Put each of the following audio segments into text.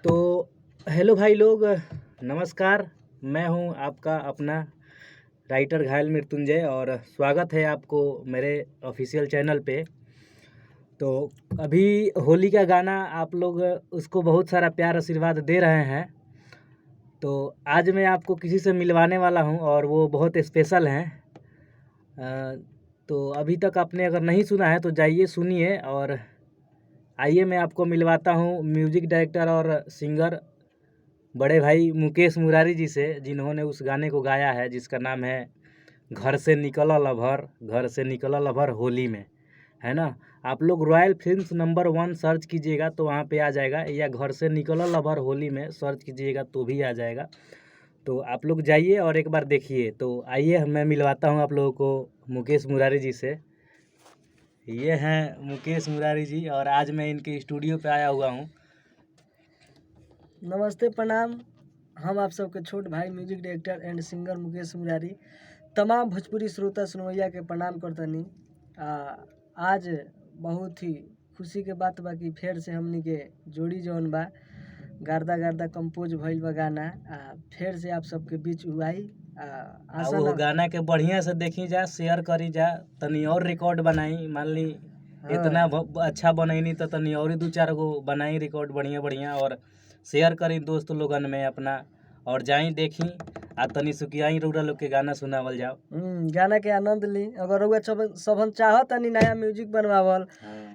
तो हेलो भाई लोग, नमस्कार। मैं हूं आपका अपना राइटर घायल मृत्युंजय और स्वागत है आपको मेरे ऑफिशियल चैनल पे। तो अभी होली का गाना आप लोग उसको बहुत सारा प्यार आशीर्वाद दे रहे हैं। तो आज मैं आपको किसी से मिलवाने वाला हूं और वो बहुत स्पेशल हैं। तो अभी तक आपने अगर नहीं सुना है तो जाइए सुनिए और आइए मैं आपको मिलवाता हूं म्यूजिक डायरेक्टर और सिंगर बड़े भाई मुकेश मुरारी जी से, जिन्होंने उस गाने को गाया है जिसका नाम है घर से निकला लभर, घर से निकला लभर होली में, है ना। आप लोग रॉयल फिल्म्स नंबर 1 सर्च कीजिएगा तो वहाँ पे आ जाएगा, या घर से निकला लभर होली में सर्च कीजिएगा तो भी आ जाएगा। तो आप लोग जाइए और एक बार देखिए। तो आइए मैं मिलवाता हूँ आप लोगों को मुकेश मुरारी जी से। ये हैं मुकेश मुरारी जी और आज मैं इनके स्टूडियो पे आया हुआ हूँ। नमस्ते, प्रणाम। हम आप सबके छोट भाई music director and singer Mukesh Murari तमाम भोजपुरी श्रोता सुनवैया के प्रणाम करतनी। आज बहुत ही खुशी के बात बा कि फिर से हमनी के जोड़ी जौन बा गार्दा गार्दा कंपोज भइल बा गाना फिर से आप सबके बीच हुआई। आशा वो ना गाना के बढ़िया से देखी जा, शेयर करी जा, तनी और रिकॉर्ड बनाई। मान ली इतना अच्छा बनैनी तो तनी और 2-4 गो बनाई रिकॉर्ड बढ़िया बढ़िया और शेयर करी दोस्त लोगन में अपना, और जाई देखी आ तनी सुखियाई रउरा लोग के गाना सुनावल जाओ। गाना के आनंद ली। अगर रउआ सबन चाहत तनी नया म्यूजिक बनवावल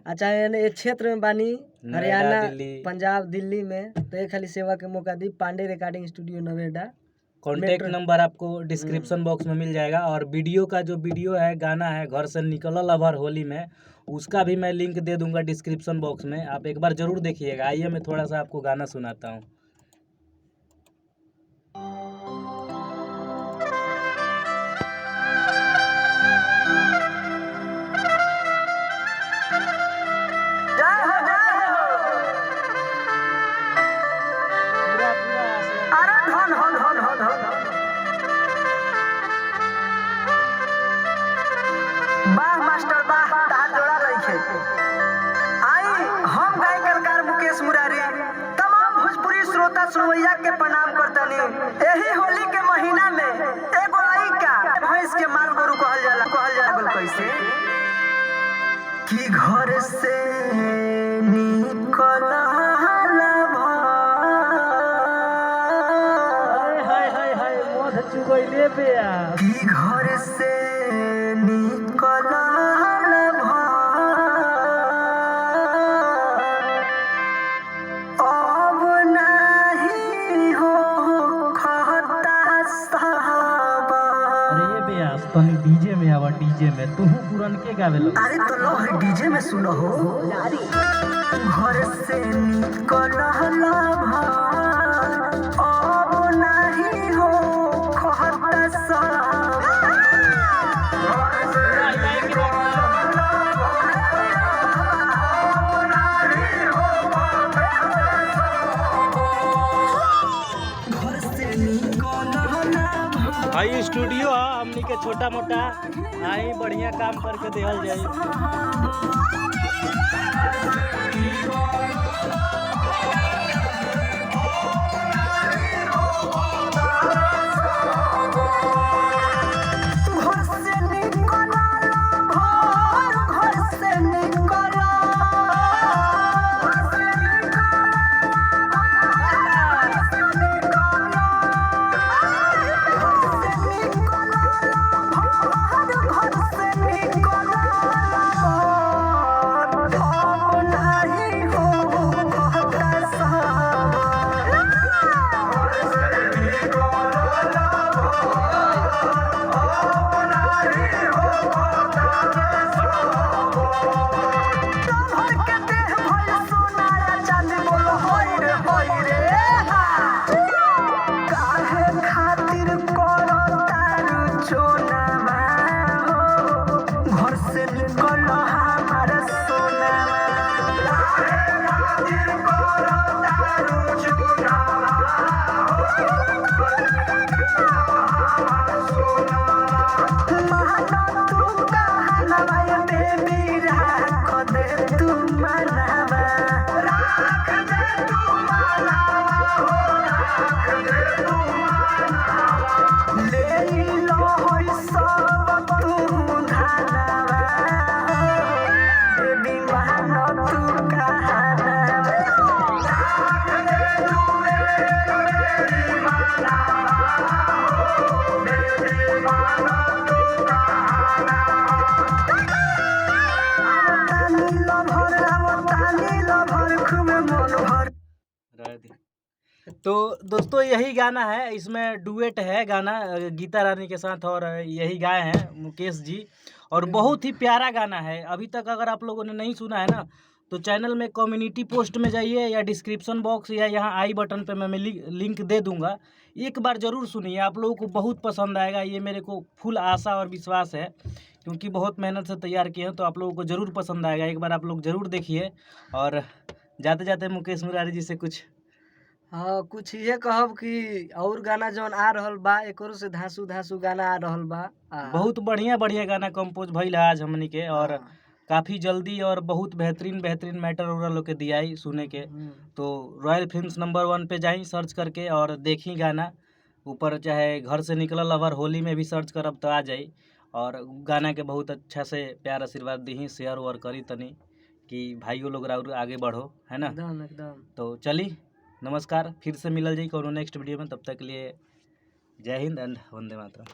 चाहे ए क्षेत्र में बानी हरियाणा, पंजाब, दिल्ली में, तो एक खाली सेवा के मौका दी। Pandey recording studio Noida. Contact number आपको डिस्क्रिप्शन बॉक्स में मिल जाएगा और वीडियो का जो वीडियो है गाना है घर से निकला लभर होली में, उसका भी मैं लिंक दे दूंगा डिस्क्रिप्शन बॉक्स में। आप एक बार जरूर देखिएगा। आइए मैं थोड़ा सा आपको गाना सुनाता हूँ। वाह मास्टर वाह, तार जोड़ा रही आई। हम गाय कलाकार मुकेश मुरारी तमाम भोजपुरी श्रोता सुनवैया के प्रणाम करतनी। यही होली के महीना में एगो लइका भैंस के माल गोरू कहल जाला बोल कैसे कि घर से निकला मोध चुगैले बेया कि घर से निकला अब नहीं हो खता साहब। अरे ये बेयास तनी डीजे में आवा, डीजे में तू पुरन के गावे लो। अरे तो लो है डीजे में सुनो हो। घर से निकला अब नहीं हो खता साहब। भाई स्टूडियो हमनी के छोटा मोटा आई बढ़िया काम करके देहल जाए। रह दी। तो दोस्तों यही गाना है, इसमें डुएट है गाना गीता रानी के साथ, और यही गाए हैं मुकेश जी, और बहुत ही प्यारा गाना है। अभी तक अगर आप लोगों ने नहीं सुना है ना, तो चैनल में कम्युनिटी पोस्ट में जाइए या डिस्क्रिप्शन बॉक्स या यहाँ आई बटन पे मैं लिंक दे दूंगा, एक बार ज़रूर सुनिए, आप लोगों को बहुत पसंद आएगा, ये मेरे को फुल आशा और विश्वास है, क्योंकि बहुत मेहनत से तैयार किए हैं, तो आप लोगों को ज़रूर पसंद आएगा। एक बार आप लोग ज़रूर देखिए। और जाते जाते मुकेश मुरारी जी से कुछ हाँ, कुछ ये कहब कि और गाना जौन आ रहल बा, एकरो से धांसू धांसू गाना आ रहल बा। बहुत बढ़िया बढ़िया गाना कंपोज भइल है आज हमनी के, और हाँ। काफ़ी जल्दी और बहुत बेहतरीन बेहतरीन मैटर उरा लोग के दियाई सुने के। तो रॉयल फिल्म्स नंबर 1 पे जाई सर्च करके और देखी गाना, ऊपर चाहे घर से निकलल अवर होली में भी सर्च करब तो आ जाई। और गाना के बहुत अच्छा से प्यार आशीर्वाद दी, शेयर वेयर करी तनी कि भाइयों लोग और आगे बढ़ो, है ना। एकदम एकदम। तो चली, नमस्कार, फिर से मिलल जाई कोनो नेक्स्ट वीडियो में, तब तक के लिए जय हिंद एंड वंदे मातरम।